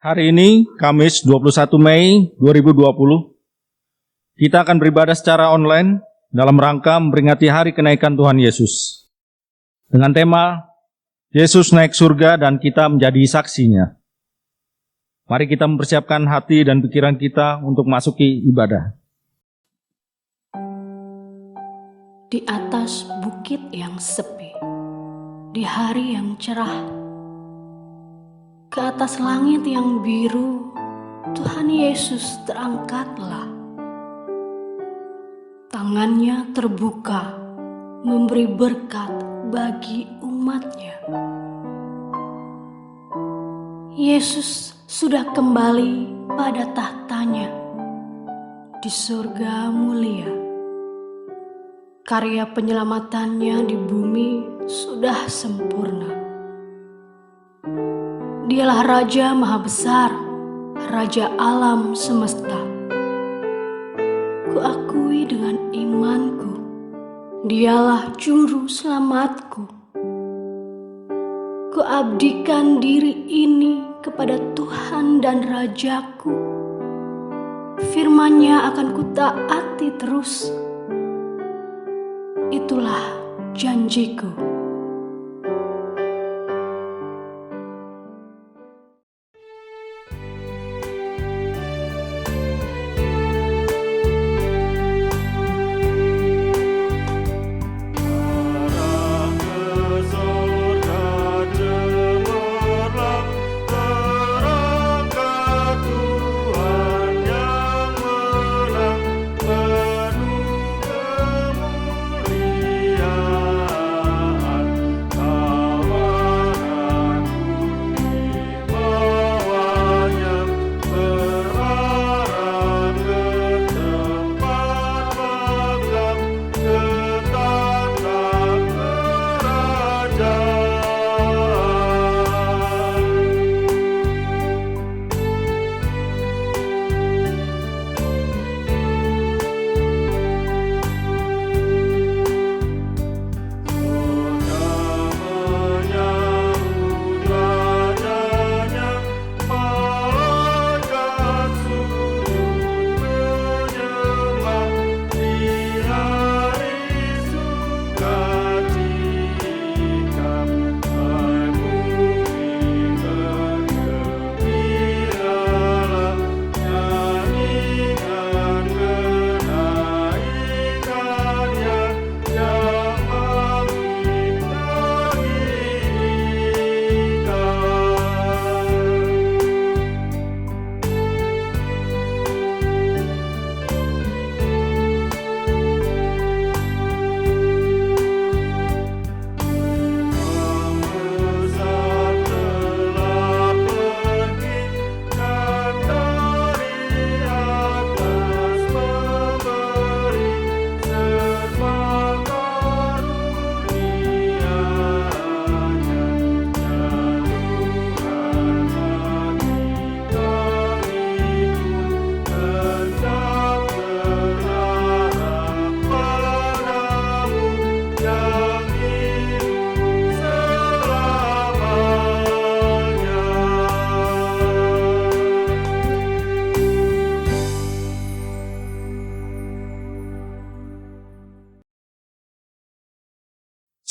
Hari ini, Kamis 21 Mei 2020, kita akan beribadah secara online dalam rangka memperingati hari kenaikan Tuhan Yesus. Dengan tema, Yesus naik surga dan kita menjadi saksinya. Mari kita mempersiapkan hati dan pikiran kita untuk masuki ibadah. Di atas bukit yang sepi, di hari yang cerah, ke atas langit yang biru, Tuhan Yesus terangkatlah. Tangannya terbuka, memberi berkat bagi umatnya. Yesus sudah kembali pada tahtanya di surga mulia. Karya penyelamatannya di bumi sudah sempurna. Dialah Raja Maha Besar, Raja alam semesta. Kuakui dengan imanku, Dialah Juru Selamatku. Kuabdikan diri ini kepada Tuhan dan Rajaku. Firman-Nya akan kutaati terus. Itulah janjiku.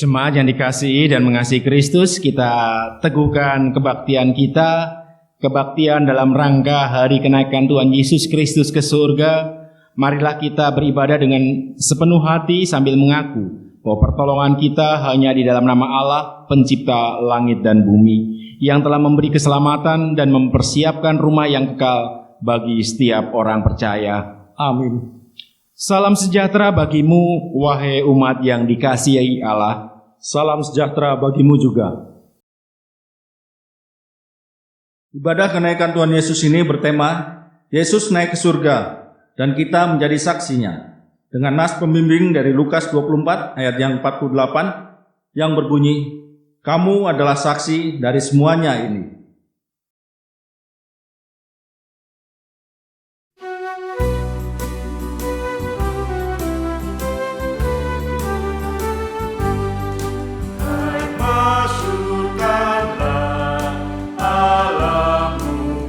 Jemaat yang dikasihi dan mengasihi Kristus, kita teguhkan kebaktian kita, kebaktian dalam rangka hari kenaikan Tuhan Yesus Kristus ke surga. Marilah kita beribadah dengan sepenuh hati sambil mengaku bahwa pertolongan kita hanya di dalam nama Allah, pencipta langit dan bumi, yang telah memberi keselamatan dan mempersiapkan rumah yang kekal bagi setiap orang percaya. Amin. Salam sejahtera bagimu, wahai umat yang dikasihi Allah. Salam sejahtera bagimu juga. Ibadah kenaikan Tuhan Yesus ini bertema, Yesus naik ke surga dan kita menjadi saksinya. Dengan nas pembimbing dari Lukas 24 ayat yang 48 yang berbunyi, kamu adalah saksi dari semuanya ini. Masukkanlah alammu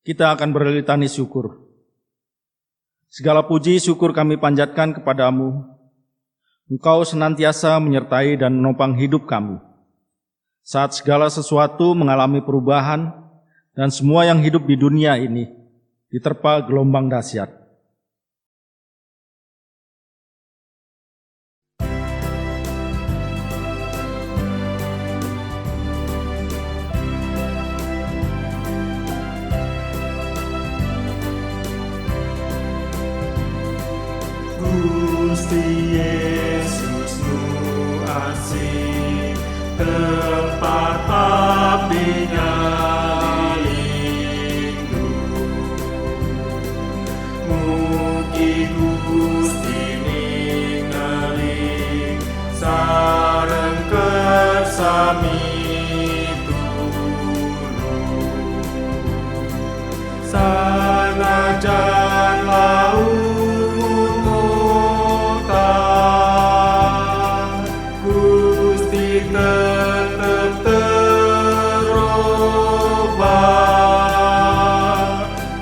kita akan berlitani syukur. Segala puji syukur kami panjatkan kepadamu. Engkau senantiasa menyertai dan menopang hidup kami. Saat segala sesuatu mengalami perubahan dan semua yang hidup di dunia ini diterpa gelombang dahsyat. Gusti Yesus nu asih, tempat abdinya lindung. Mugi Gusti ningali sareng kersami tulung. Sanajan laut tetap terobah,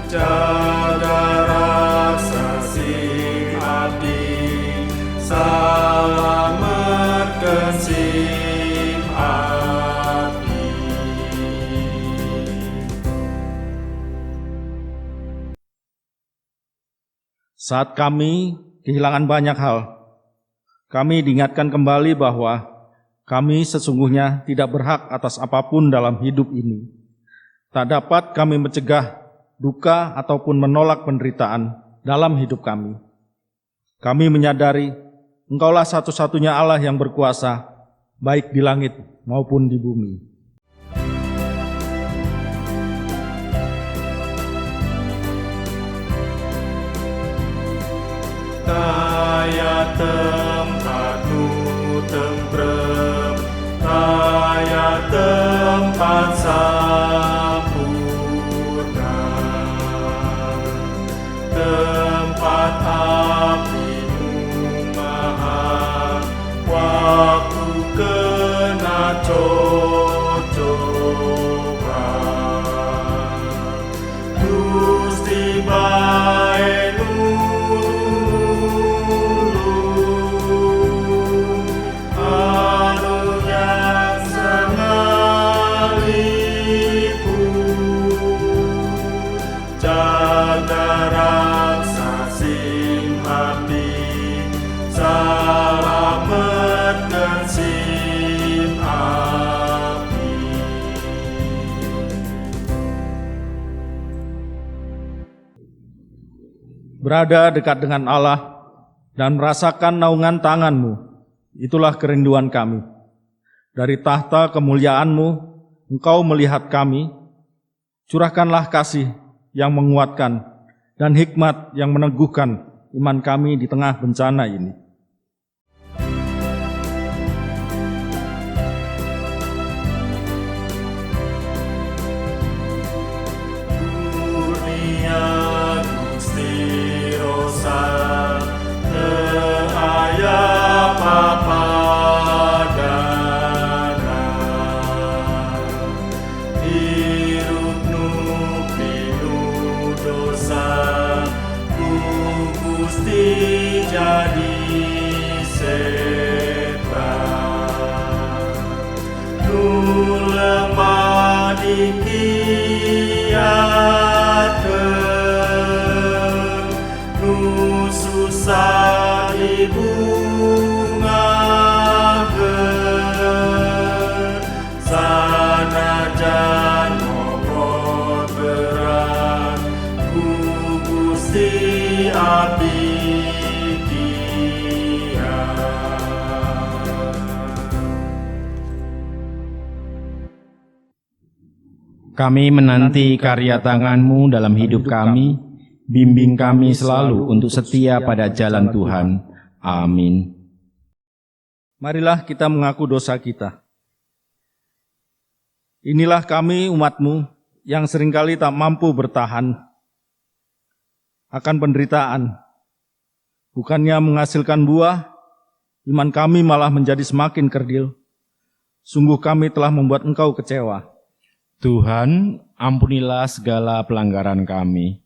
jaga rasa sing abdi, salametkeun sing abdi. Saat kami kehilangan banyak hal, kami diingatkan kembali bahwa kami sesungguhnya tidak berhak atas apapun dalam hidup ini. Tak dapat kami mencegah duka ataupun menolak penderitaan dalam hidup kami. Kami menyadari Engkaulah satu-satunya Allah yang berkuasa, baik di langit maupun di bumi. Daya tempat nu tentrem, daya tempat sampurna, tempat abdi nu maha, waktu kena cocoba. Gusti bae berada dekat dengan Allah dan merasakan naungan tangan-Mu, itulah kerinduan kami. Dari tahta kemuliaan-Mu, Engkau melihat kami, curahkanlah kasih yang menguatkan dan hikmat yang meneguhkan iman kami di tengah bencana ini. jadi setan, nu lemah dikiatkeun, nu susah dibungakeun, sanajan bobot berat ku Gusti abdi. Kami menanti karya tangan-Mu dalam hidup kami, bimbing kami selalu untuk setia pada jalan Tuhan. Amin. Marilah kita mengaku dosa kita. Inilah kami umat-Mu yang seringkali tak mampu bertahan akan penderitaan. Bukannya menghasilkan buah, iman kami malah menjadi semakin kerdil. Sungguh kami telah membuat Engkau kecewa. Tuhan, ampunilah segala pelanggaran kami.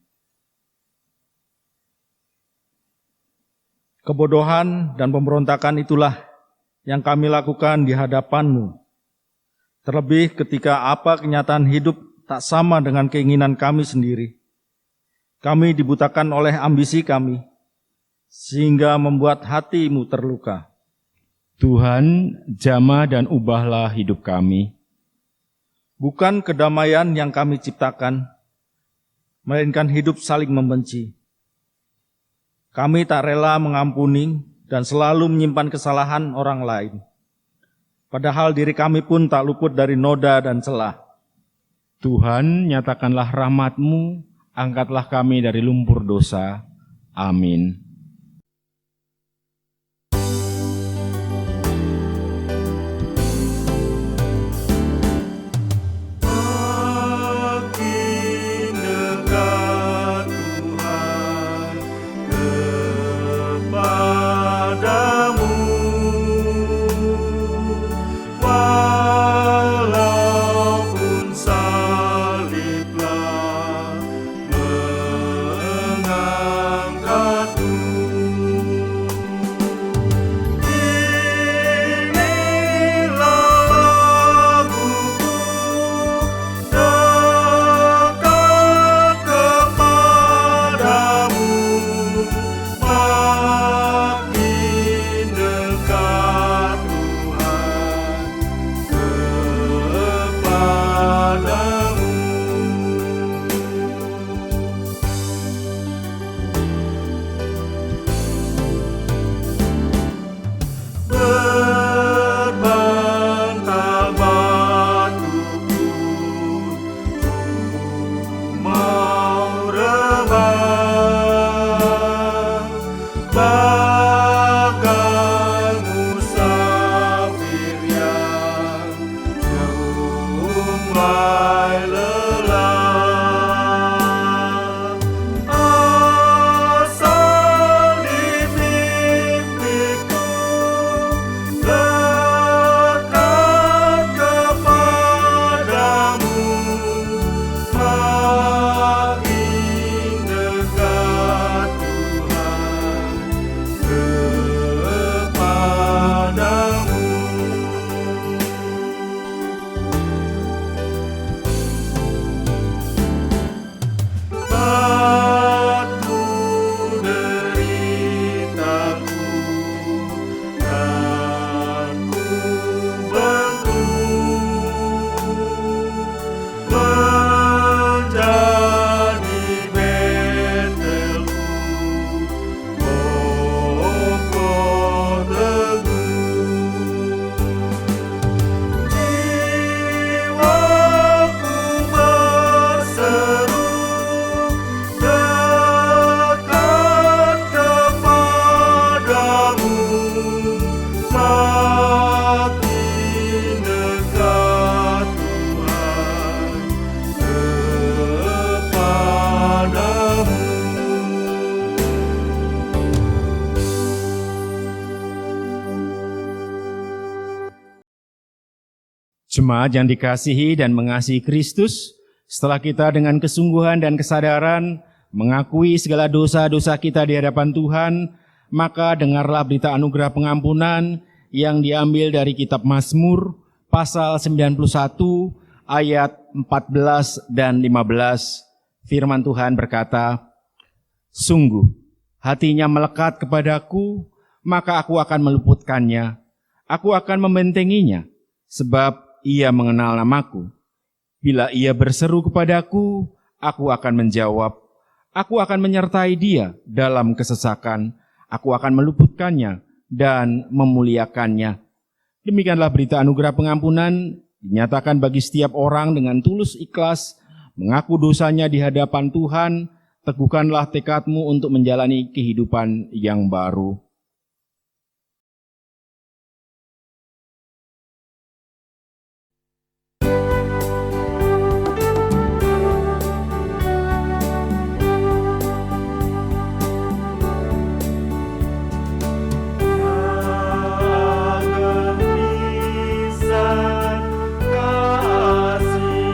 Kebodohan dan pemberontakan itulah yang kami lakukan di hadapan-Mu. Terlebih ketika apa kenyataan hidup tak sama dengan keinginan kami sendiri. Kami dibutakan oleh ambisi kami, sehingga membuat hati-Mu terluka. Tuhan, jamah dan ubahlah hidup kami. Bukan kedamaian yang kami ciptakan, melainkan hidup saling membenci. Kami tak rela mengampuni dan selalu menyimpan kesalahan orang lain. Padahal diri kami pun tak luput dari noda dan celah. Tuhan, nyatakanlah rahmat-Mu, angkatlah kami dari lumpur dosa. Amin. Makin dekat Tuhan kepadamu, walaupun saliblah mengangkatku. Inilah laguku, dekat kepadamu, makin dekat Tuhan kepadamu. Berbantal batuku, mau rebah, bagai musafir yang mulai lelah. Asal di mimpiku dekat kepadamu, makin dekat Tuhan kepadamu. Batu deritaku kan ku bentuk menjadi betelku, kokoh teguh. Jiwaku berseru dekat kepadamu, makin dekat Tuhan kepadamu. Jemaat yang dikasihi dan mengasihi Kristus, setelah kita dengan kesungguhan dan kesadaran mengakui segala dosa-dosa kita di hadapan Tuhan, maka dengarlah berita anugerah pengampunan yang diambil dari kitab Mazmur pasal 91 ayat 14 dan 15. Firman Tuhan berkata, "Sungguh hatinya melekat kepadaku, maka aku akan meluputkannya. Aku akan membentenginya, sebab ia mengenal namaku. Bila ia berseru kepadaku, aku akan menjawab. Aku akan menyertai dia dalam kesesakan. Aku akan meluputkannya dan memuliakannya." Demikianlah berita anugerah pengampunan dinyatakan bagi setiap orang dengan tulus ikhlas, mengaku dosanya di hadapan Tuhan. Teguhkanlah tekadmu untuk menjalani kehidupan yang baru. Kasih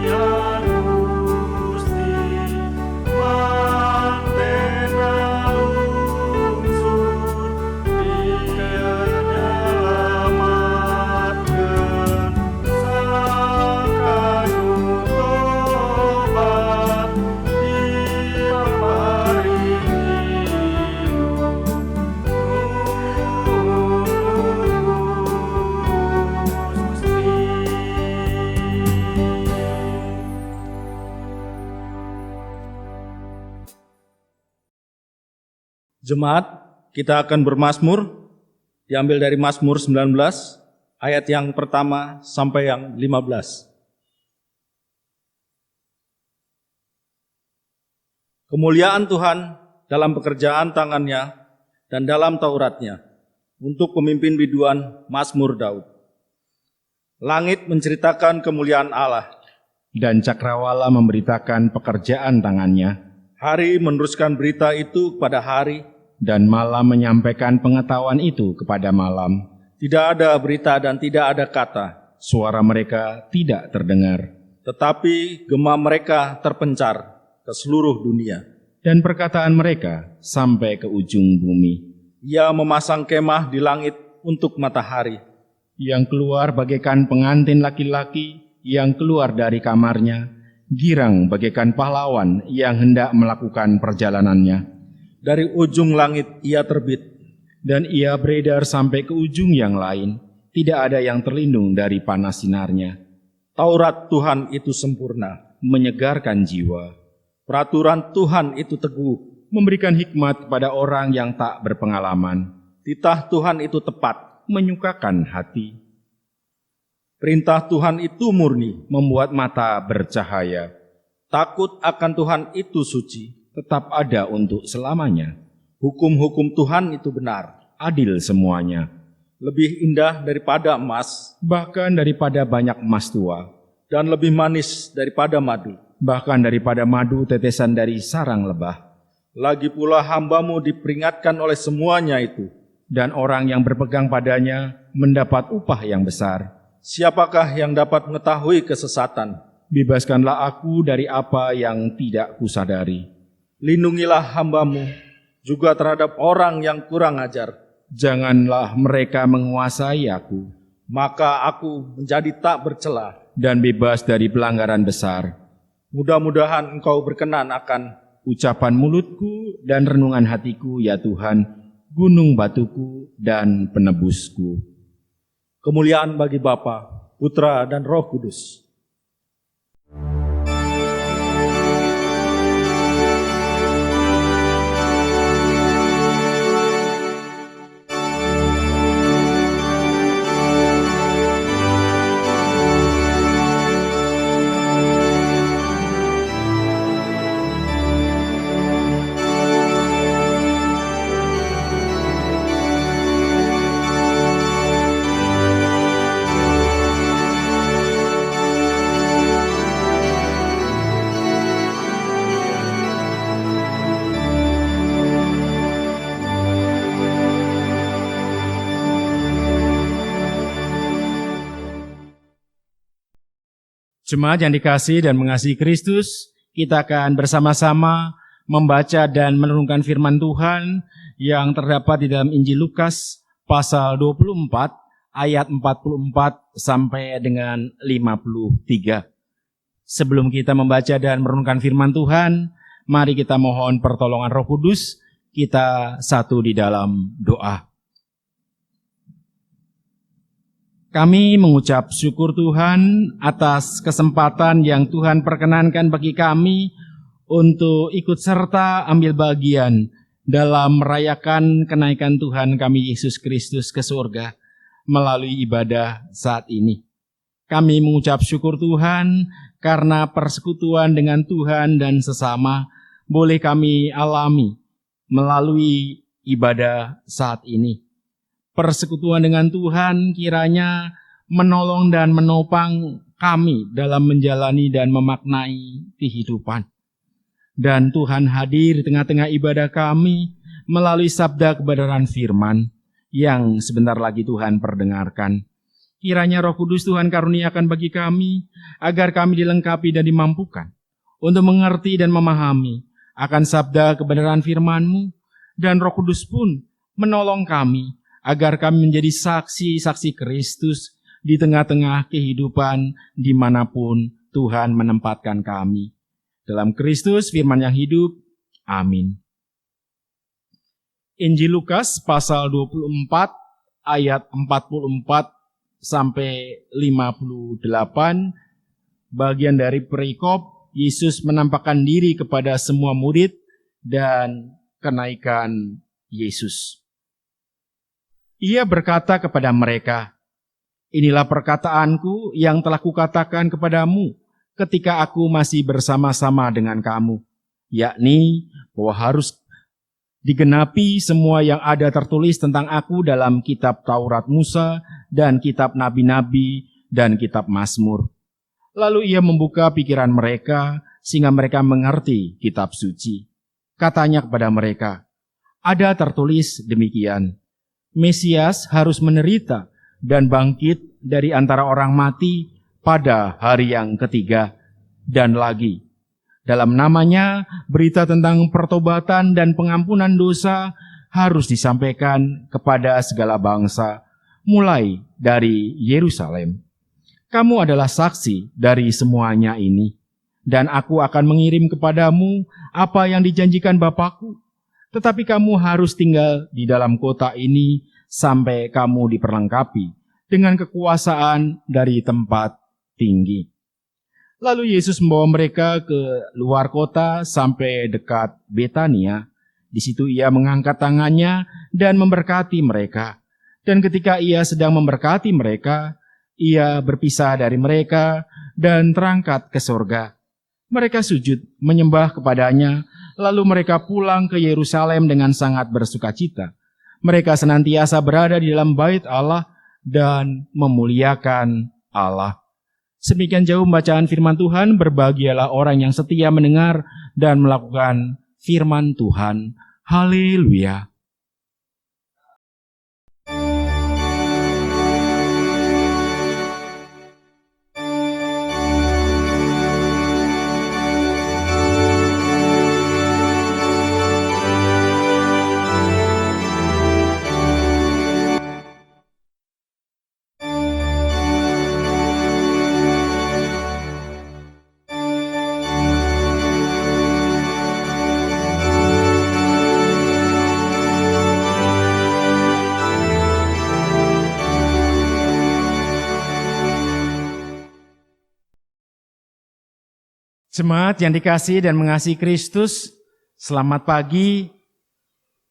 Jemaat, kita akan bermazmur, diambil dari Mazmur 19, ayat yang pertama sampai yang 15. Kemuliaan Tuhan dalam pekerjaan tangannya dan dalam Tauratnya, untuk pemimpin biduan Mazmur Daud. Langit menceritakan kemuliaan Allah, Dan cakrawala memberitakan pekerjaan tangannya, hari meneruskan berita itu kepada hari, dan malam menyampaikan pengetahuan itu kepada malam. tidak ada berita dan tidak ada kata, Suara mereka tidak terdengar, tetapi gema mereka terpencar ke seluruh dunia. dan perkataan mereka sampai ke ujung bumi. Ia memasang kemah di langit untuk matahari, Yang keluar bagaikan pengantin laki-laki yang keluar dari kamarnya, girang bagaikan pahlawan yang hendak melakukan perjalanannya. dari ujung langit ia terbit, Dan ia beredar sampai ke ujung yang lain, tidak ada yang terlindung dari panas sinarnya. Taurat Tuhan itu sempurna, Menyegarkan jiwa, peraturan Tuhan itu teguh, memberikan hikmat kepada orang yang tak berpengalaman, titah Tuhan itu tepat, menyukakan hati, perintah Tuhan itu murni, membuat mata bercahaya, takut akan Tuhan itu suci, tetap ada untuk selamanya, hukum-hukum Tuhan itu benar, adil semuanya, lebih indah daripada emas, bahkan daripada banyak emas tua, dan lebih manis daripada madu. bahkan daripada madu tetesan dari sarang lebah. Lagi pula hambamu diperingatkan oleh semuanya itu. Dan orang yang berpegang padanya mendapat upah yang besar. Siapakah yang dapat mengetahui kesesatan? Bebaskanlah aku dari apa yang tidak kusadari. Lindungilah hambamu juga terhadap orang yang kurang ajar. Janganlah mereka menguasai aku, Maka aku menjadi tak bercela. dan bebas dari pelanggaran besar. Mudah-mudahan engkau berkenan akan Ucapan mulutku dan renungan hatiku, ya Tuhan, gunung batuku dan penebusku. kemuliaan bagi Bapa, Putra, dan Roh Kudus. Jemaat yang dikasihi dan mengasihi Kristus, kita akan bersama-sama membaca dan merenungkan firman Tuhan yang terdapat di dalam Injil Lukas pasal 24 ayat 44 sampai dengan 53. Sebelum kita membaca dan merenungkan firman Tuhan, mari kita mohon pertolongan Roh Kudus, kita satu di dalam doa. Kami mengucap syukur Tuhan atas kesempatan yang Tuhan perkenankan bagi kami untuk ikut serta ambil bagian dalam merayakan kenaikan Tuhan kami Yesus Kristus ke surga melalui ibadah saat ini. Kami mengucap syukur Tuhan karena persekutuan dengan Tuhan dan sesama boleh kami alami melalui ibadah saat ini. Persekutuan dengan Tuhan kiranya menolong dan menopang kami dalam menjalani dan memaknai kehidupan. Dan Tuhan hadir di tengah-tengah ibadah kami melalui sabda kebenaran firman yang sebentar lagi Tuhan perdengarkan. Kiranya Roh Kudus Tuhan karuniakan bagi kami agar kami dilengkapi dan dimampukan untuk mengerti dan memahami akan sabda kebenaran firman-Mu, dan Roh Kudus pun menolong kami agar kami menjadi saksi-saksi Kristus di tengah-tengah kehidupan dimanapun Tuhan menempatkan kami. Dalam Kristus firman yang hidup, amin. Injil Lukas pasal 24 ayat 44 sampai 58, bagian dari perikop Yesus menampakkan diri kepada semua murid dan kenaikan Yesus. Ia berkata kepada mereka, "Inilah perkataanku yang telah kukatakan kepadamu ketika aku masih bersama-sama dengan kamu, yakni bahwa harus digenapi semua yang ada tertulis tentang aku dalam kitab Taurat Musa dan kitab Nabi-Nabi dan kitab Mazmur." Lalu ia membuka pikiran mereka sehingga mereka mengerti kitab suci. Katanya kepada mereka, "Ada tertulis demikian, Mesias harus menderita dan bangkit dari antara orang mati pada hari yang ketiga. Dan lagi, dalam namanya berita tentang pertobatan dan pengampunan dosa harus disampaikan kepada segala bangsa, mulai dari Yerusalem. Kamu adalah saksi dari semuanya ini, dan aku akan mengirim kepadamu apa yang dijanjikan Bapakku. Tetapi kamu harus tinggal di dalam kota ini sampai kamu diperlengkapi dengan kekuasaan dari tempat tinggi." Lalu Yesus membawa mereka ke luar kota sampai dekat Betania. Di situ ia mengangkat tangannya dan memberkati mereka. Dan ketika ia sedang memberkati mereka, ia berpisah dari mereka dan terangkat ke surga. Mereka sujud menyembah kepadanya, lalu mereka pulang ke Yerusalem dengan sangat bersukacita. Mereka senantiasa berada di dalam bait Allah dan memuliakan Allah. Demikian jauh bacaan firman Tuhan, berbahagialah orang yang setia mendengar dan melakukan firman Tuhan. Haleluya. Jemaat yang dikasihi dan mengasihi Kristus, selamat pagi.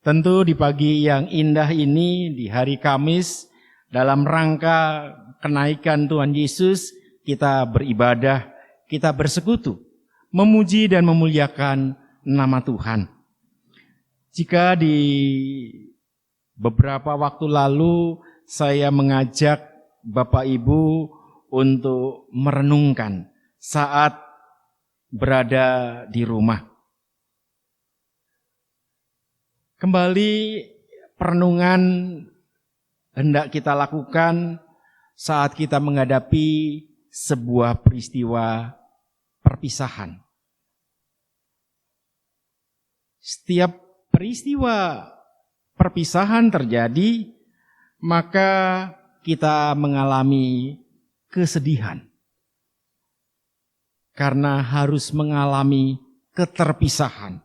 Tentu di pagi yang indah ini, di hari Kamis, dalam rangka kenaikan Tuhan Yesus, kita beribadah, kita bersekutu, memuji dan memuliakan nama Tuhan. Jika di beberapa waktu lalu saya mengajak Bapak Ibu untuk merenungkan saat berada di rumah. Kembali perenungan hendak kita lakukan saat kita menghadapi sebuah peristiwa perpisahan. Setiap peristiwa perpisahan terjadi, maka kita mengalami kesedihan. Karena harus mengalami keterpisahan.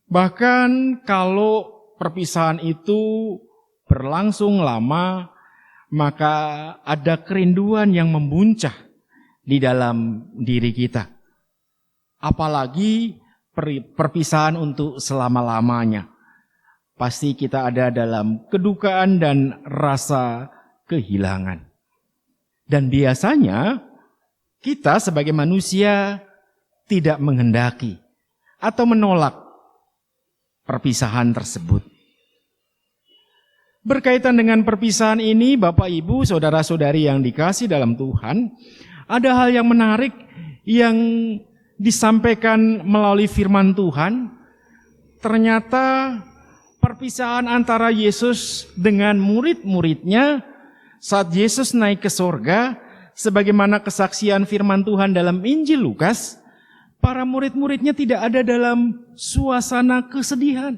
Bahkan kalau perpisahan itu berlangsung lama, maka ada kerinduan yang membuncah di dalam diri kita. Apalagi perpisahan untuk selama-lamanya. Pasti kita ada dalam kedukaan dan rasa kehilangan. Dan biasanya kita sebagai manusia tidak menghendaki atau menolak perpisahan tersebut. Berkaitan dengan perpisahan ini, Bapak, Ibu, saudara-saudari yang dikasihi dalam Tuhan, ada hal yang menarik yang disampaikan melalui firman Tuhan. Ternyata perpisahan antara Yesus dengan murid-muridnya saat Yesus naik ke sorga, sebagaimana kesaksian firman Tuhan dalam Injil Lukas, para murid-muridnya tidak ada dalam suasana kesedihan.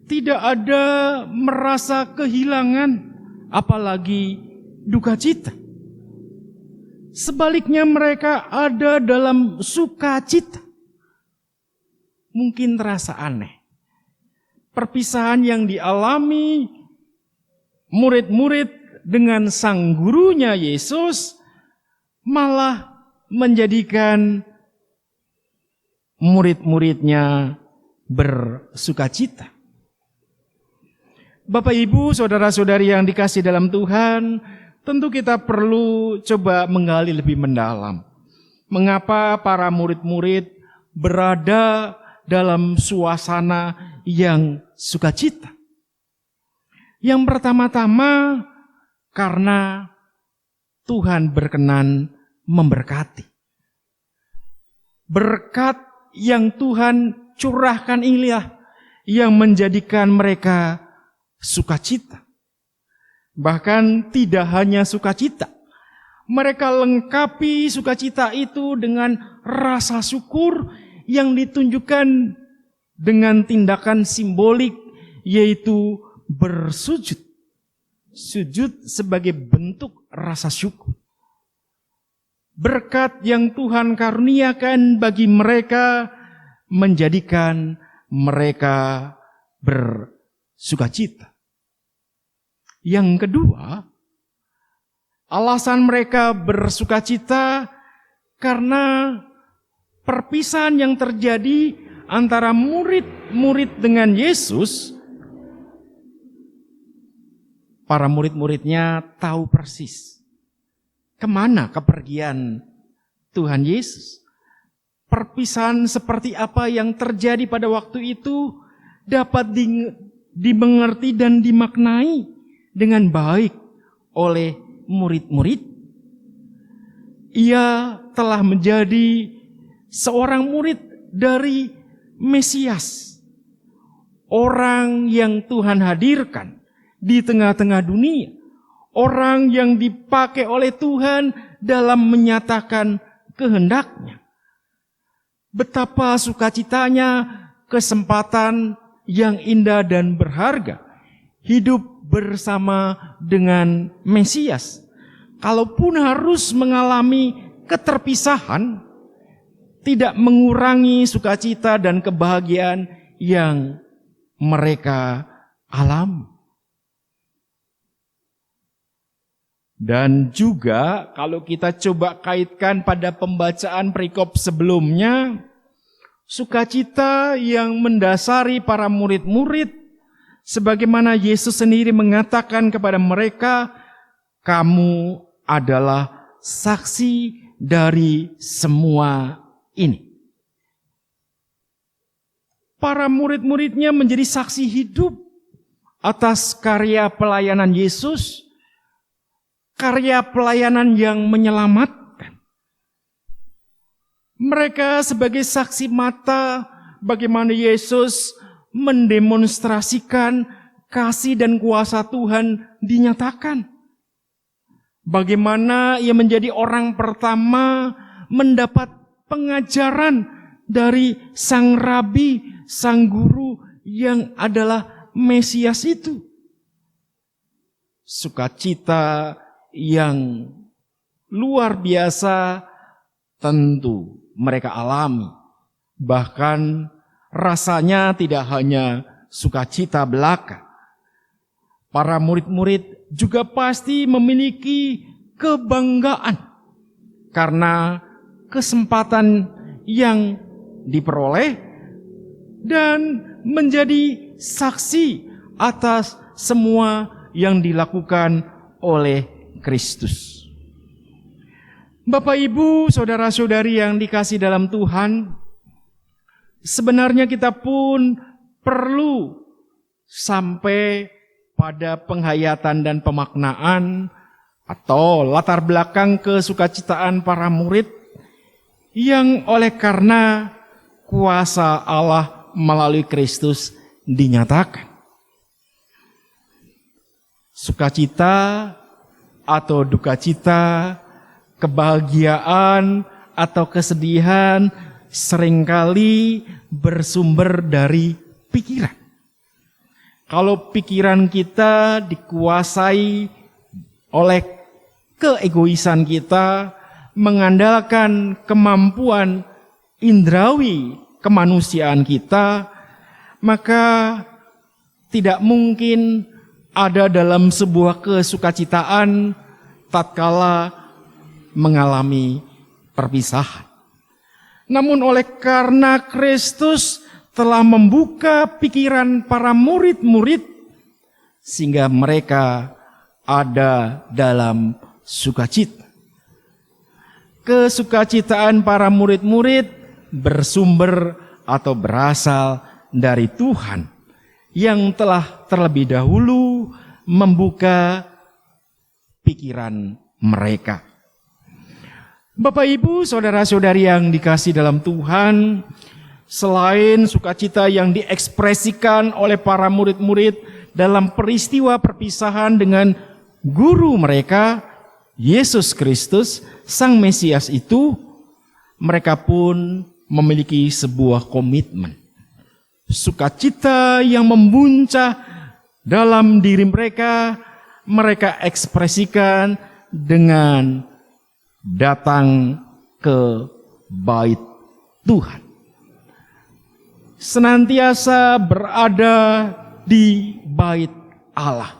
Tidak ada merasa kehilangan, apalagi duka cita. Sebaliknya mereka ada dalam sukacita. Mungkin terasa aneh. Perpisahan yang dialami murid-murid dengan sang gurunya Yesus malah menjadikan murid-muridnya bersukacita. Bapak, Ibu, saudara-saudari yang dikasih dalam Tuhan, tentu kita perlu coba menggali lebih mendalam. Mengapa para murid-murid berada dalam suasana yang sukacita? Yang pertama-tama, karena Tuhan berkenan memberkati. Berkat yang Tuhan curahkan inilah yang menjadikan mereka sukacita. Bahkan tidak hanya sukacita, mereka lengkapi sukacita itu dengan rasa syukur yang ditunjukkan dengan tindakan simbolik, yaitu bersujud. Sujud sebagai bentuk rasa syukur. Berkat yang Tuhan karuniakan bagi mereka menjadikan mereka bersukacita. Yang kedua, alasan mereka bersukacita karena perpisahan yang terjadi antara murid-murid dengan Yesus. Para murid-muridnya tahu persis kemana kepergian Tuhan Yesus. Perpisahan seperti apa yang terjadi pada waktu itu dapat dimengerti dan dimaknai dengan baik oleh murid-murid. Ia telah menjadi seorang murid dari Mesias, orang yang Tuhan hadirkan di tengah-tengah dunia, orang yang dipakai oleh Tuhan dalam menyatakan kehendak-Nya. Betapa sukacitanya kesempatan yang indah dan berharga hidup bersama dengan Mesias. Kalaupun harus mengalami keterpisahan, tidak mengurangi sukacita dan kebahagiaan yang mereka alami. Dan juga kalau kita coba kaitkan pada pembacaan perikop sebelumnya, sukacita yang mendasari para murid-murid, sebagaimana Yesus sendiri mengatakan kepada mereka, kamu adalah saksi dari semua ini. Para murid-muridnya menjadi saksi hidup atas karya pelayanan Yesus, karya pelayanan yang menyelamatkan. Mereka sebagai saksi mata bagaimana Yesus mendemonstrasikan kasih dan kuasa Tuhan dinyatakan. Bagaimana ia menjadi orang pertama mendapat pengajaran dari sang rabi, sang guru yang adalah Mesias itu. Sukacita yang luar biasa tentu mereka alami. Bahkan rasanya tidak hanya sukacita belaka. Para murid-murid juga pasti memiliki kebanggaan karena kesempatan yang diperoleh dan menjadi saksi atas semua yang dilakukan oleh Kristus. Bapak, Ibu, saudara-saudari yang dikasih dalam Tuhan, sebenarnya kita pun perlu sampai pada penghayatan dan pemaknaan atau latar belakang kesukacitaan para murid yang oleh karena kuasa Allah melalui Kristus dinyatakan. Sukacita atau duka cita, kebahagiaan atau kesedihan seringkali bersumber dari pikiran. Kalau pikiran kita dikuasai oleh keegoisan kita, mengandalkan kemampuan indrawi kemanusiaan kita, maka tidak mungkin ada dalam sebuah kesukacitaan tatkala mengalami perpisahan. Namun oleh karena Kristus telah membuka pikiran para murid-murid, sehingga mereka ada dalam sukacita. Kesukacitaan para murid-murid bersumber atau berasal dari Tuhan yang telah terlebih dahulu membuka pikiran mereka. Bapak, Ibu, saudara-saudari yang dikasihi dalam Tuhan, selain sukacita yang diekspresikan oleh para murid-murid dalam peristiwa perpisahan dengan guru mereka, Yesus Kristus, Sang Mesias itu, mereka pun memiliki sebuah komitmen. Sukacita yang membuncah dalam diri mereka, mereka ekspresikan dengan datang ke bait Tuhan. Senantiasa berada di bait Allah.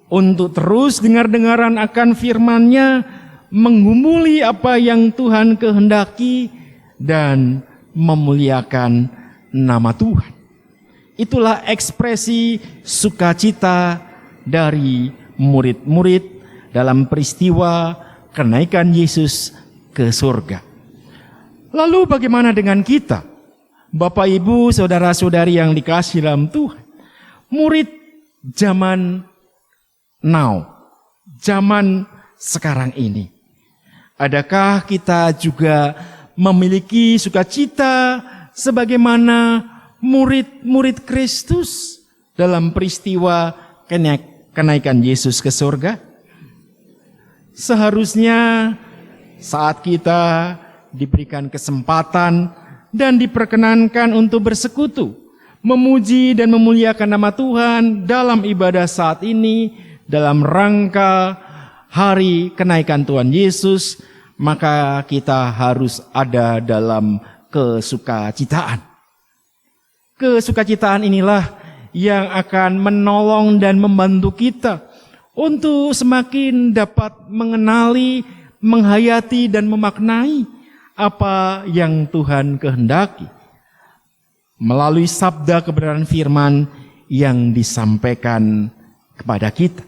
Untuk terus dengar-dengaran akan firman-Nya, menggumuli apa yang Tuhan kehendaki, dan memuliakan nama Tuhan. Itulah ekspresi sukacita dari murid-murid dalam peristiwa kenaikan Yesus ke surga. Lalu bagaimana dengan kita? Bapak, Ibu, saudara-saudari yang dikasihi dalam Tuhan. Murid zaman now, zaman sekarang ini. Adakah kita juga memiliki sukacita sebagaimana murid-murid Kristus dalam peristiwa kenaikan Yesus ke surga? Seharusnya saat kita diberikan kesempatan dan diperkenankan untuk bersekutu, memuji dan memuliakan nama Tuhan dalam ibadah saat ini, dalam rangka hari kenaikan Tuhan Yesus, maka kita harus ada dalam kesukacitaan. Kesukacitaan inilah yang akan menolong dan membantu kita untuk semakin dapat mengenali, menghayati, dan memaknai apa yang Tuhan kehendaki melalui sabda kebenaran firman yang disampaikan kepada kita.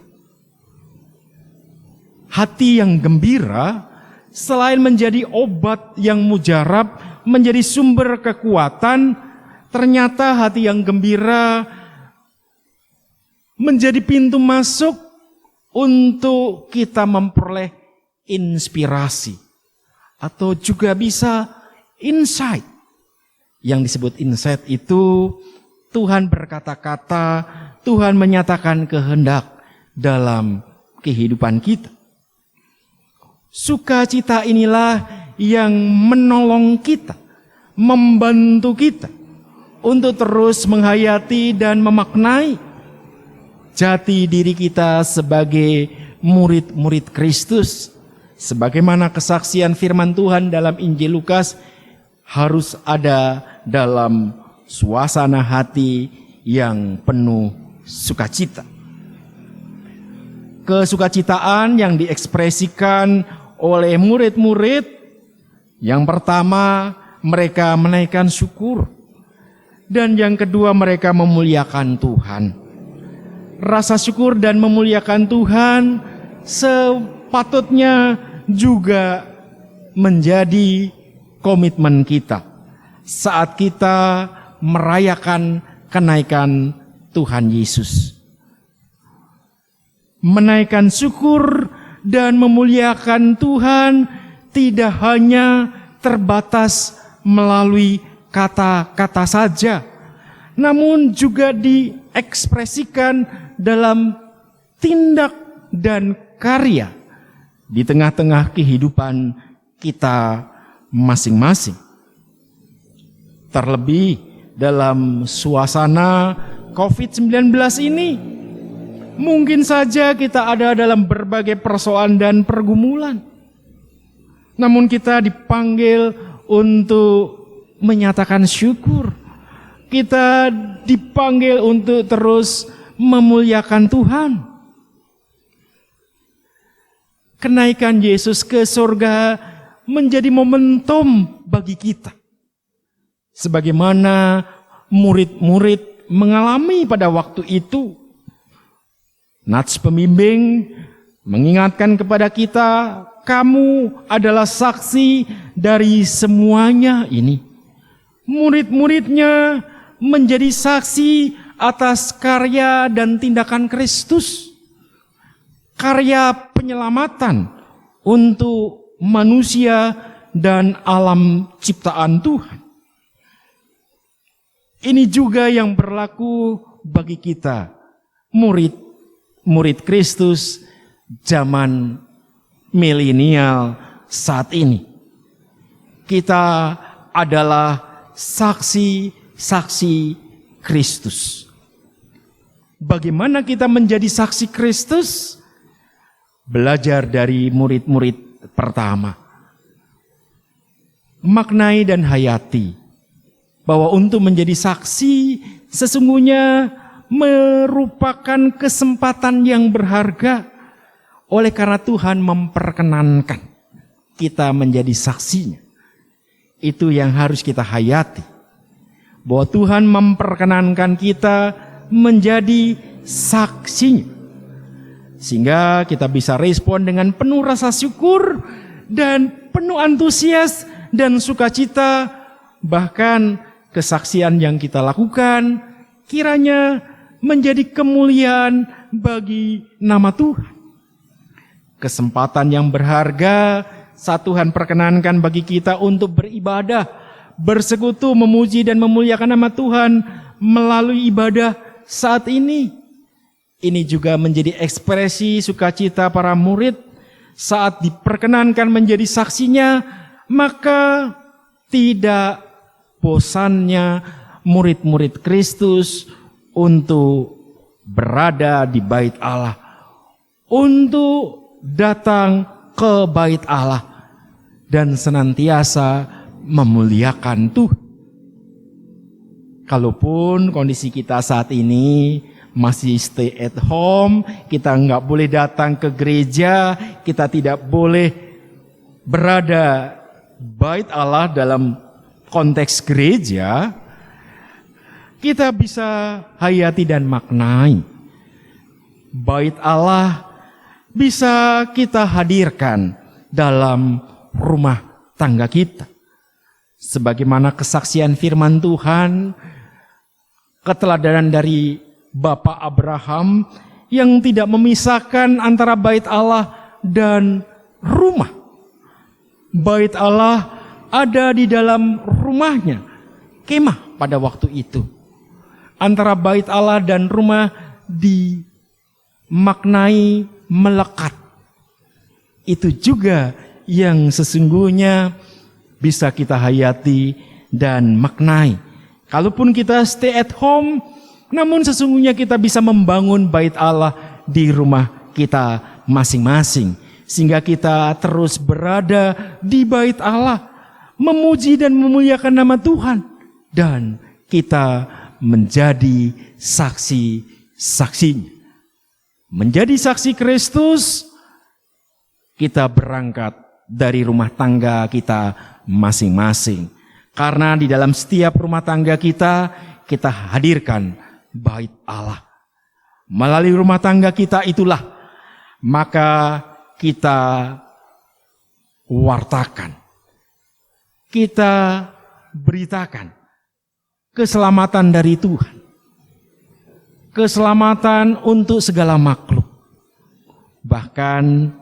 Hati yang gembira selain menjadi obat yang mujarab, menjadi sumber kekuatan, ternyata hati yang gembira menjadi pintu masuk untuk kita memperoleh inspirasi atau juga bisa insight. Yang disebut insight itu Tuhan berkata-kata, Tuhan menyatakan kehendak dalam kehidupan kita. Sukacita inilah yang menolong kita, membantu kita untuk terus menghayati dan memaknai jati diri kita sebagai murid-murid Kristus. Sebagaimana kesaksian firman Tuhan dalam Injil Lukas, harus ada dalam suasana hati yang penuh sukacita. Kesukacitaan yang diekspresikan oleh murid-murid, yang pertama mereka menaikkan syukur, dan yang kedua mereka memuliakan Tuhan. Rasa syukur dan memuliakan Tuhan sepatutnya juga menjadi komitmen kita saat kita merayakan kenaikan Tuhan Yesus. Menaikkan syukur dan memuliakan Tuhan tidak hanya terbatas melalui kata-kata saja, namun juga diekspresikan dalam tindak dan karya di tengah-tengah kehidupan kita masing-masing. Terlebih dalam suasana COVID-19 ini, mungkin saja kita ada dalam berbagai persoalan dan pergumulan. Namun kita dipanggil untuk menyatakan syukur. Kita dipanggil untuk terus memuliakan Tuhan. Kenaikan Yesus ke surga menjadi momentum bagi kita. Sebagaimana murid-murid mengalami pada waktu itu. Nats pembimbing mengingatkan kepada kita, kamu adalah saksi dari semuanya ini. Murid-muridnya menjadi saksi atas karya dan tindakan Kristus. Karya penyelamatan untuk manusia dan alam ciptaan Tuhan. Ini juga yang berlaku bagi kita, murid Kristus zaman milenial saat ini. Kita adalah saksi-saksi Kristus. Bagaimana kita menjadi saksi Kristus? Belajar dari murid-murid pertama. Maknai dan hayati bahwa untuk menjadi saksi sesungguhnya merupakan kesempatan yang berharga. Oleh karena Tuhan memperkenankan kita menjadi saksinya. Itu yang harus kita hayati. Bahwa Tuhan memperkenankan kita menjadi saksinya. Sehingga kita bisa respon dengan penuh rasa syukur dan penuh antusias dan sukacita. Bahkan kesaksian yang kita lakukan kiranya menjadi kemuliaan bagi nama Tuhan. Kesempatan yang berharga saat Tuhan perkenankan bagi kita untuk beribadah, bersekutu, memuji dan memuliakan nama Tuhan melalui ibadah saat ini. Ini juga menjadi ekspresi sukacita para murid saat diperkenankan menjadi saksinya, maka tidak bosannya murid-murid Kristus untuk berada di bait Allah, untuk datang ke bait Allah dan senantiasa memuliakan Tuhan. Kalaupun kondisi kita saat ini masih stay at home, kita nggak boleh datang ke gereja, kita tidak boleh berada bait Allah dalam konteks gereja, kita bisa hayati dan maknai. Bait Allah bisa kita hadirkan dalam rumah tangga kita. Sebagaimana kesaksian firman Tuhan, keteladanan dari Bapak Abraham yang tidak memisahkan antara bait Allah dan rumah. Bait Allah ada di dalam rumahnya, kemah pada waktu itu. Antara bait Allah dan rumah dimaknai melekat. Itu juga yang sesungguhnya bisa kita hayati dan maknai. Kalaupun kita stay at home, namun sesungguhnya kita bisa membangun bait Allah di rumah kita masing-masing. Sehingga kita terus berada di bait Allah, memuji dan memuliakan nama Tuhan. Dan kita menjadi saksi-saksinya. Menjadi saksi Kristus, kita berangkat dari rumah tangga kita masing-masing. Karena di dalam setiap rumah tangga kita hadirkan bait Allah. Melalui rumah tangga kita itulah, maka kita wartakan, kita beritakan keselamatan dari Tuhan. Keselamatan untuk segala makhluk. Bahkan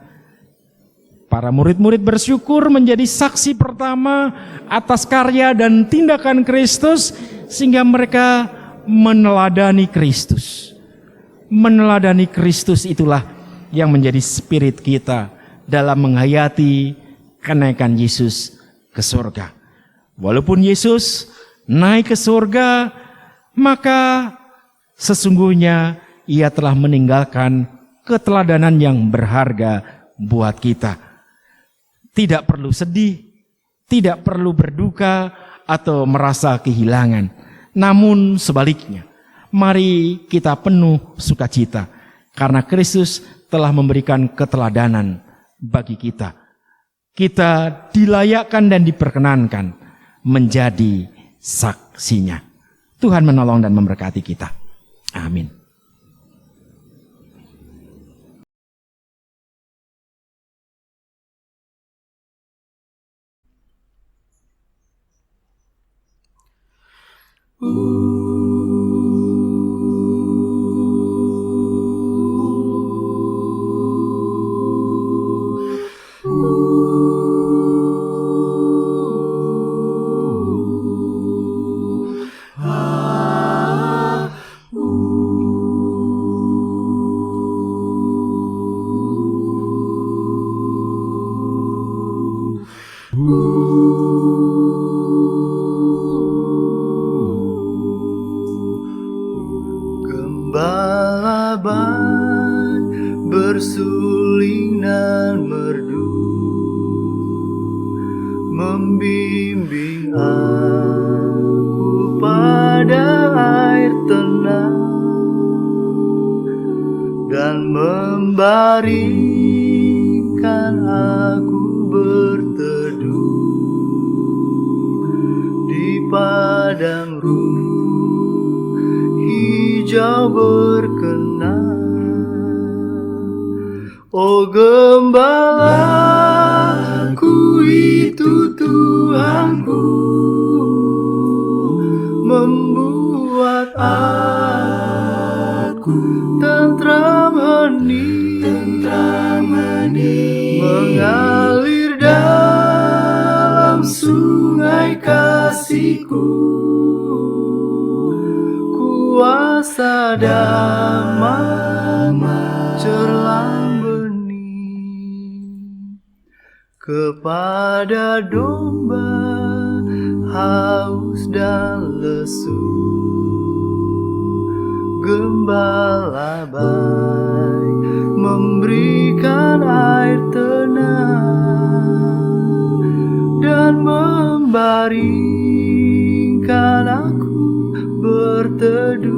para murid-murid bersyukur menjadi saksi pertama atas karya dan tindakan Kristus, sehingga mereka meneladani Kristus. Meneladani Kristus itulah yang menjadi spirit kita dalam menghayati kenaikan Yesus ke surga. Walaupun Yesus naik ke surga, maka sesungguhnya ia telah meninggalkan keteladanan yang berharga buat kita. Tidak perlu sedih, tidak perlu berduka atau merasa kehilangan. Namun sebaliknya, mari kita penuh sukacita karena Kristus telah memberikan keteladanan bagi kita. Kita dilayakkan dan diperkenankan menjadi saksinya. Tuhan menolong dan memberkati kita. Amin. Gembala baik bersuling dan merdu, membimbing aku pada air tenang dan membaringkan aku berteduh di padang rumput hijau berkenan. Oh gembalaku itu Tuhanku, membuat aku tentram hening, mengalir dalam sungai kasih-Ku, kuasa damai cerlang bening. Kepada domba haus dan lesu, gembala baik memberikan air tenang dan membaringkan aku berteduh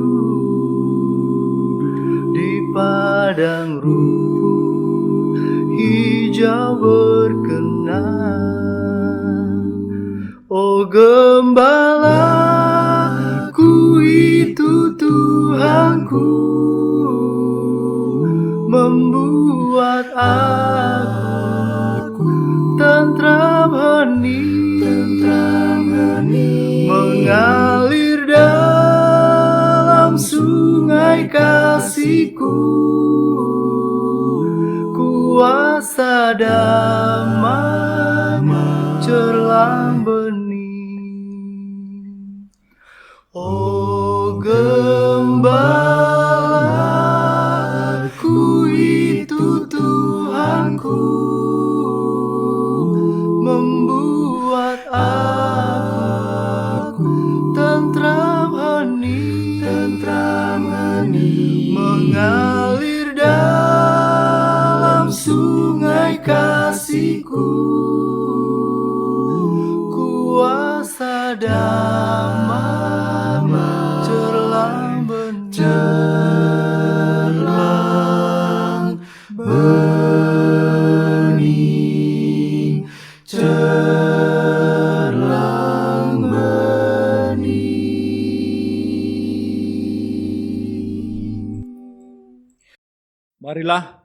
di padang rumput hijau berkenan. Oh gembalaku itu Tuhanku, membuat aku tentram hening, mengalir dalam sungai kasih-Ku, kuasa damai cerlang bening. Oh gembalaku itu Tuhanku, membuat aku tentram hening, mengalir dalam sungai kasih-Ku, kuasa damai cerlang bening, cerlang bening. Marilah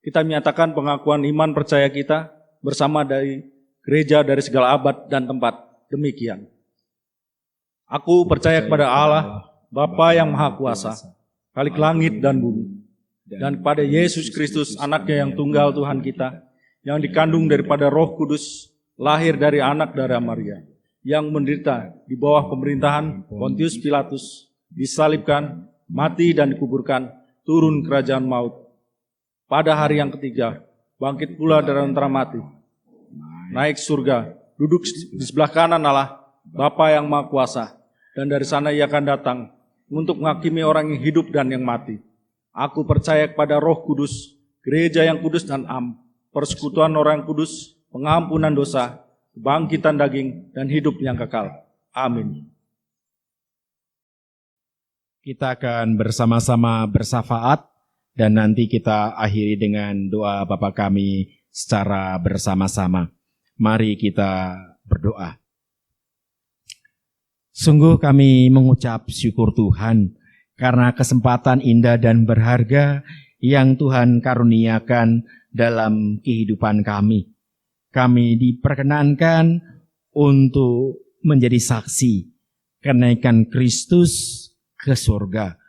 kita menyatakan pengakuan iman percaya kita bersama dari gereja dari segala abad dan tempat. Demikian. Aku percaya kepada Allah, Bapa yang Maha Kuasa, Khalik langit dan bumi, dan kepada Yesus Kristus, anaknya yang tunggal Tuhan kita, yang dikandung daripada Roh Kudus, lahir dari anak darah Maria, yang menderita di bawah pemerintahan Pontius Pilatus, disalibkan, mati dan dikuburkan, turun kerajaan maut. Pada hari yang ketiga, bangkit pula dari antara mati, naik surga, duduk di sebelah kanan Allah, Bapa yang Maha Kuasa, dan dari sana Ia akan datang untuk menghakimi orang yang hidup dan yang mati. Aku percaya kepada Roh Kudus, gereja yang kudus dan am, persekutuan orang yang kudus, pengampunan dosa, kebangkitan daging, dan hidup yang kekal. Amin. Kita akan bersama-sama bersafaat dan nanti kita akhiri dengan doa Bapa kami secara bersama-sama. Mari kita berdoa. Sungguh kami mengucap syukur Tuhan karena kesempatan indah dan berharga yang Tuhan karuniakan dalam kehidupan kami. Kami diperkenankan untuk menjadi saksi kenaikan Kristus ke surga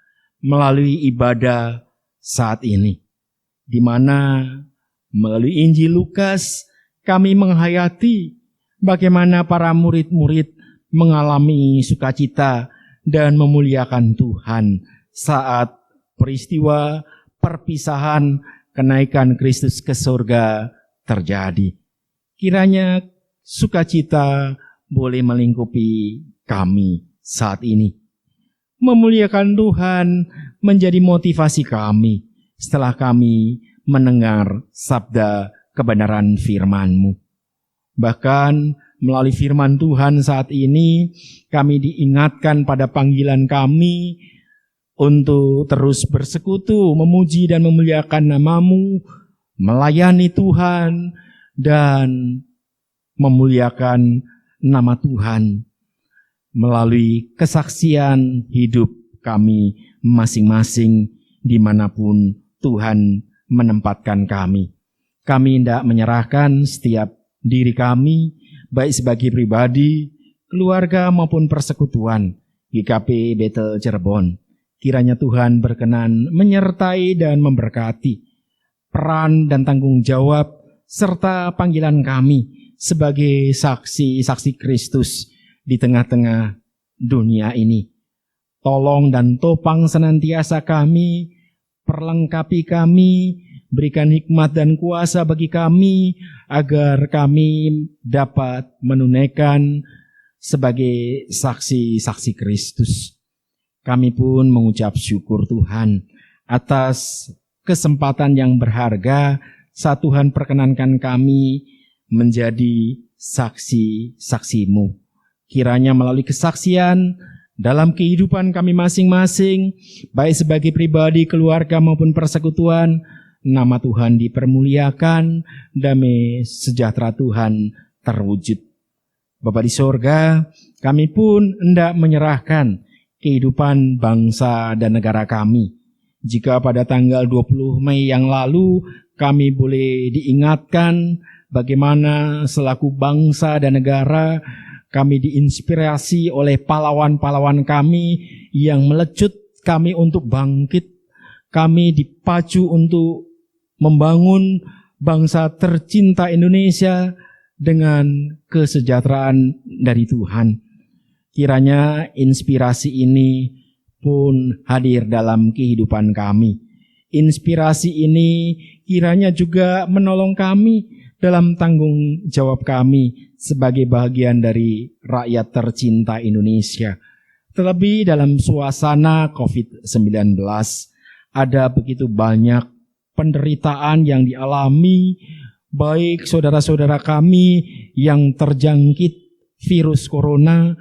melalui ibadah saat ini, di mana melalui Injil Lukas kami menghayati bagaimana para murid-murid mengalami sukacita dan memuliakan Tuhan saat peristiwa perpisahan kenaikan Kristus ke surga terjadi. Kiranya sukacita boleh melingkupi kami saat ini. Memuliakan Tuhan menjadi motivasi kami setelah kami mendengar sabda kebenaran firman-Mu. Bahkan melalui firman Tuhan saat ini kami diingatkan pada panggilan kami untuk terus bersekutu, memuji dan memuliakan nama-Mu, melayani Tuhan dan memuliakan nama Tuhan melalui kesaksian hidup kami masing-masing dimanapun Tuhan menempatkan kami. Kami hendak menyerahkan setiap diri kami, baik sebagai pribadi, keluarga maupun persekutuan GKP Bethel Cirebon. Kiranya Tuhan berkenan menyertai dan memberkati peran dan tanggung jawab serta panggilan kami sebagai saksi-saksi Kristus di tengah-tengah dunia ini. Tolong dan topang senantiasa kami, perlengkapi kami, berikan hikmat dan kuasa bagi kami agar kami dapat menunaikan sebagai saksi-saksi Kristus. Kami pun mengucap syukur Tuhan atas kesempatan yang berharga saat Tuhan perkenankan kami menjadi saksi-saksi-Mu. Kiranya melalui kesaksian dalam kehidupan kami masing-masing, baik sebagai pribadi, keluarga maupun persekutuan, nama Tuhan dipermuliakan, damai sejahtera Tuhan terwujud. Bapa di sorga, kami pun hendak menyerahkan kehidupan bangsa dan negara kami. Jika pada tanggal 20 Mei yang lalu kami boleh diingatkan bagaimana selaku bangsa dan negara kami diinspirasi oleh pahlawan-pahlawan kami yang melecut kami untuk bangkit. Kami dipacu untuk membangun bangsa tercinta Indonesia dengan kesejahteraan dari Tuhan. Kiranya inspirasi ini pun hadir dalam kehidupan kami. Inspirasi ini kiranya juga menolong kami dalam tanggung jawab kami sebagai bagian dari rakyat tercinta Indonesia. Terlebih dalam suasana COVID-19, ada begitu banyak penderitaan yang dialami, baik saudara-saudara kami yang terjangkit virus corona,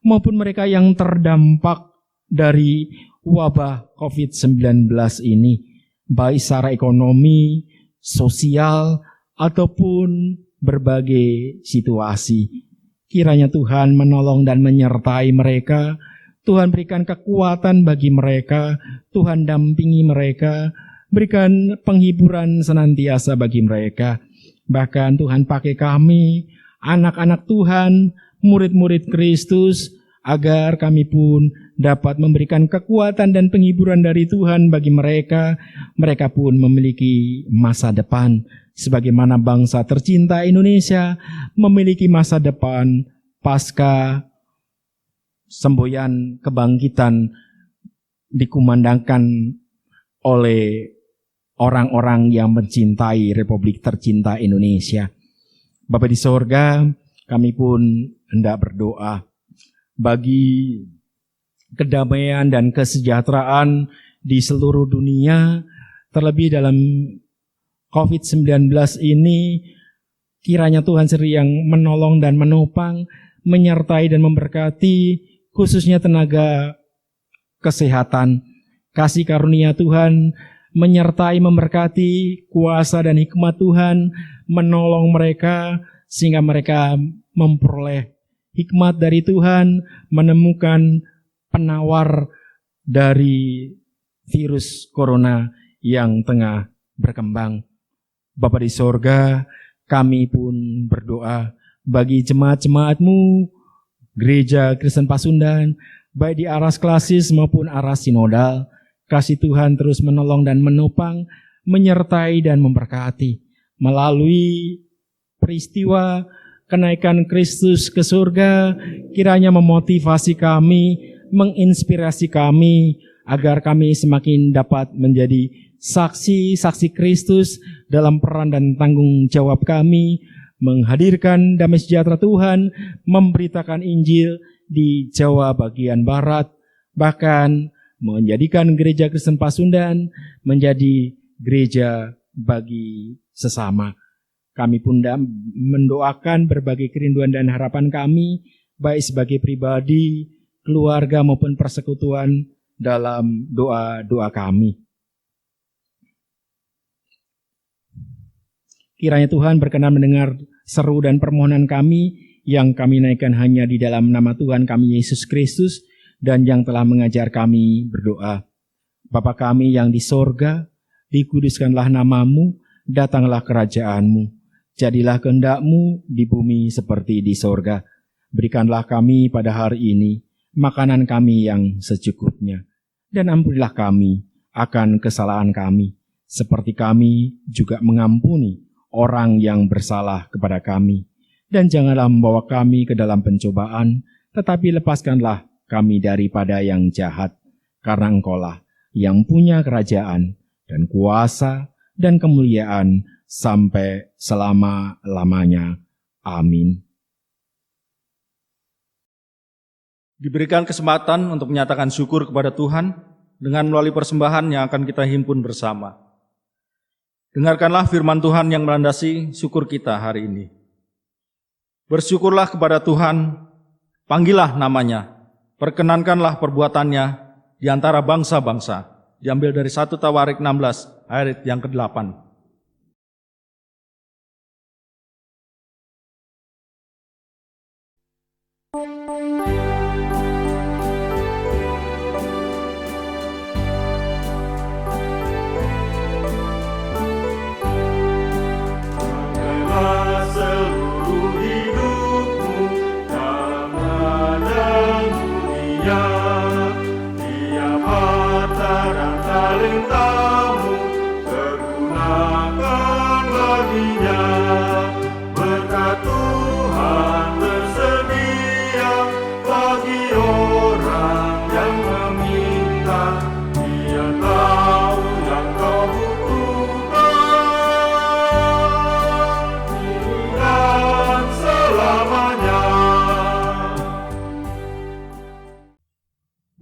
maupun mereka yang terdampak dari wabah COVID-19 ini, baik secara ekonomi, sosial, ataupun berbagai situasi. Kiranya Tuhan menolong dan menyertai mereka, Tuhan berikan kekuatan bagi mereka, Tuhan dampingi mereka, berikan penghiburan senantiasa bagi mereka. Bahkan Tuhan pakai kami, anak-anak Tuhan, murid-murid Kristus, agar kami pun dapat memberikan kekuatan dan penghiburan dari Tuhan bagi mereka. Mereka pun memiliki masa depan, sebagaimana bangsa tercinta Indonesia memiliki masa depan pasca semboyan kebangkitan dikumandangkan oleh orang-orang yang mencintai Republik tercinta Indonesia. Bapa di sorga, kami pun hendak berdoa bagi kedamaian dan kesejahteraan di seluruh dunia, terlebih dalam COVID-19 ini. Kiranya Tuhan sendiri yang menolong dan menopang, menyertai dan memberkati, khususnya tenaga kesehatan. Kasih karunia Tuhan menyertai, memberkati, kuasa dan hikmat Tuhan menolong mereka, sehingga mereka memperoleh hikmat dari Tuhan, menemukan penawar dari virus corona yang tengah berkembang. Bapa di sorga, kami pun berdoa bagi jemaat-jemaat-Mu, Gereja Kristen Pasundan, baik di aras klasis maupun aras sinodal, kasih Tuhan terus menolong dan menopang, menyertai dan memberkati. Melalui peristiwa kenaikan Kristus ke surga, kiranya memotivasi kami, menginspirasi kami, agar kami semakin dapat menjadi saksi-saksi Kristus dalam peran dan tanggung jawab kami, menghadirkan damai sejahtera Tuhan, memberitakan Injil di Jawa bagian Barat, bahkan menjadikan Gereja Kristen Pasundan menjadi gereja bagi sesama. Kami pun mendoakan berbagai kerinduan dan harapan kami, baik sebagai pribadi, keluarga maupun persekutuan dalam doa-doa kami. Kiranya Tuhan berkenan mendengar seru dan permohonan kami yang kami naikkan hanya di dalam nama Tuhan kami Yesus Kristus dan yang telah mengajar kami berdoa. Bapa kami yang di sorga, dikuduskanlah namamu, datanglah kerajaanmu. Jadilah kehendak-Mu di bumi seperti di sorga. Berikanlah kami pada hari ini makanan kami yang secukupnya. Dan ampunilah kami akan kesalahan kami, seperti kami juga mengampuni orang yang bersalah kepada kami. Dan janganlah membawa kami ke dalam pencobaan, tetapi lepaskanlah kami daripada yang jahat. Karena Engkaulah yang punya kerajaan dan kuasa dan kemuliaan sampai selama-lamanya. Amin. Diberikan kesempatan untuk menyatakan syukur kepada Tuhan dengan melalui persembahan yang akan kita himpun bersama. Dengarkanlah firman Tuhan yang melandasi syukur kita hari ini. Bersyukurlah kepada Tuhan, panggillah namanya, perkenankanlah perbuatannya di antara bangsa-bangsa. Diambil dari 1 Tawarik 16 ayat yang ke-8.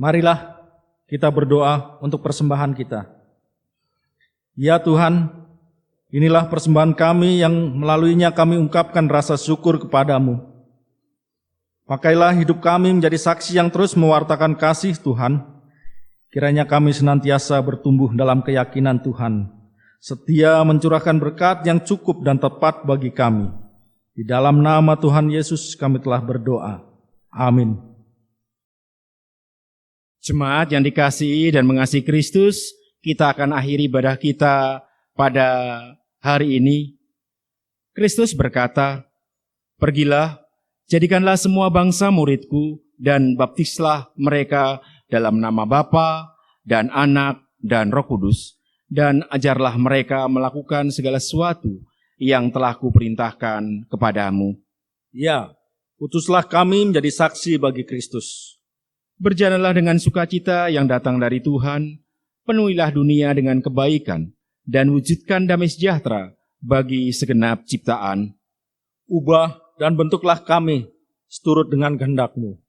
Marilah kita berdoa untuk persembahan kita. Ya Tuhan, inilah persembahan kami yang melaluinya kami ungkapkan rasa syukur kepadamu. Pakailah hidup kami menjadi saksi yang terus mewartakan kasih Tuhan. Kiranya kami senantiasa bertumbuh dalam keyakinan Tuhan, setia mencurahkan berkat yang cukup dan tepat bagi kami. Di dalam nama Tuhan Yesus kami telah berdoa. Amin. Jemaat yang dikasihi dan mengasihi Kristus, kita akan akhiri ibadah kita pada hari ini. Kristus berkata, "Pergilah, jadikanlah semua bangsa muridku, dan baptislah mereka dalam nama Bapa dan Anak dan Roh Kudus, dan ajarlah mereka melakukan segala sesuatu yang telah kuperintahkan kepadamu." Ya, utuslah kami menjadi saksi bagi Kristus. Berjalanlah dengan sukacita yang datang dari Tuhan, penuhilah dunia dengan kebaikan, dan wujudkan damai sejahtera bagi segenap ciptaan. Ubah dan bentuklah kami seturut dengan kehendak-Mu.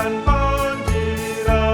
Anjungkan penjira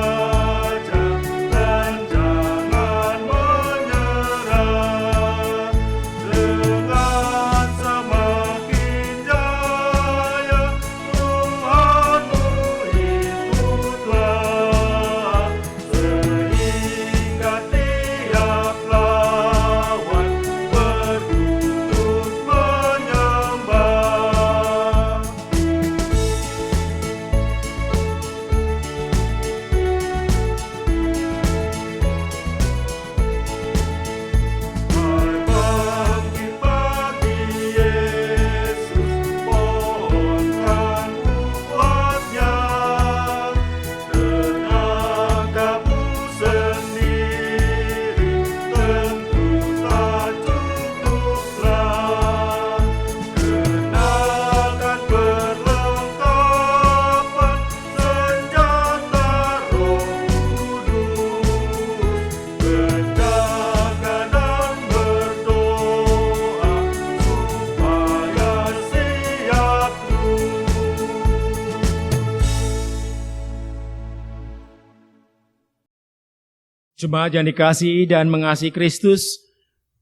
Jemaat yang dikasihi dan mengasihi Kristus,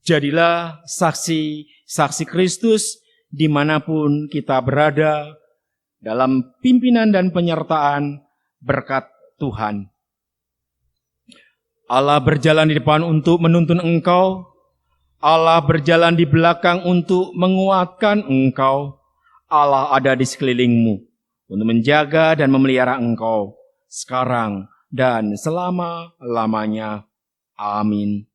jadilah saksi Kristus dimanapun kita berada dalam pimpinan dan penyertaan berkat Tuhan. Allah berjalan di depan untuk menuntun engkau. Allah berjalan di belakang untuk menguatkan engkau. Allah ada di sekelilingmu untuk menjaga dan memelihara engkau sekarang dan selama-lamanya. Amin.